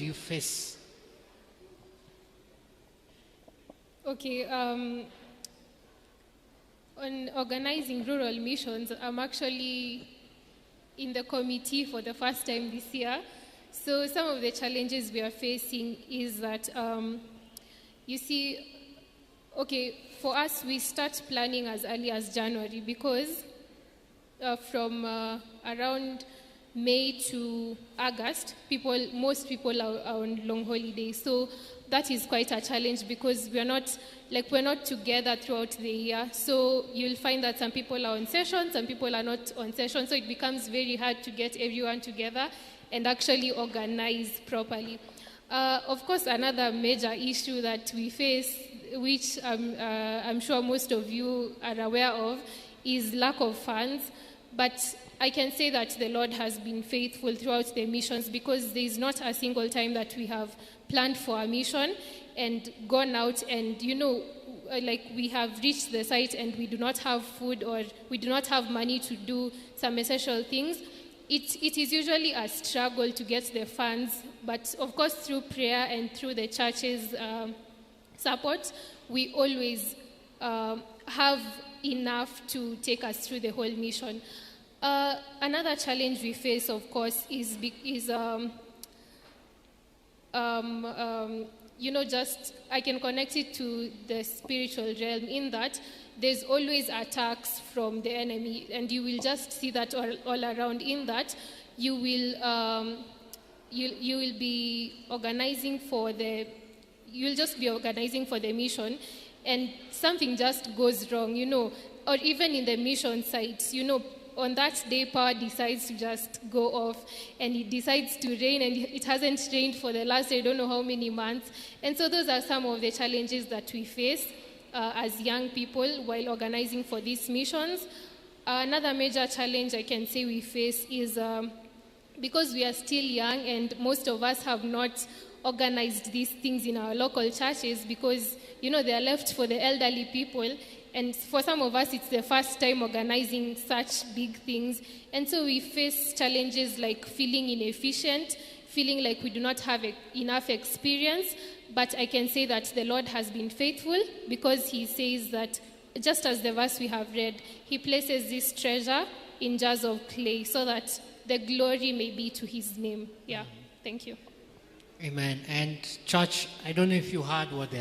do you face? Okay, on organizing rural missions, I'm actually in the committee for the first time this year. So some of the challenges we are facing is that, you see, okay, for us, we start planning as early as January because from around May to August, most people are on long holidays. So that is quite a challenge because we're not together throughout the year. So you'll find that some people are on session, some people are not on session. So it becomes very hard to get everyone together and actually organize properly. Of course, another major issue that we face, which I'm sure most of you are aware of, is lack of funds. But I can say that the Lord has been faithful throughout the missions because there is not a single time that we have planned for a mission and gone out and, we have reached the site and we do not have food or we do not have money to do some essential things. It is usually a struggle to get the funds, but of course through prayer and through the church's support, we always have enough to take us through the whole mission. Another challenge we face, of course, is just I can connect it to the spiritual realm in that there's always attacks from the enemy, and you will just see that all around. In that, you will be organizing for the. You'll just be organizing for the mission, and something just goes wrong, or even in the mission sites, on that day, power decides to just go off, and it decides to rain, and it hasn't rained for the last, I don't know how many months. And so those are some of the challenges that we face as young people while organizing for these missions. Another major challenge I can say we face is because we are still young, and most of us have not organized these things in our local churches because, they are left for the elderly people. And for some of us, it's the first time organizing such big things. And so we face challenges like feeling inefficient, feeling like we do not have enough experience. But I can say that the Lord has been faithful because he says that, just as the verse we have read, he places this treasure in jars of clay so that the glory may be to his name. Yeah, thank you. Amen. And church, I don't know if you heard what they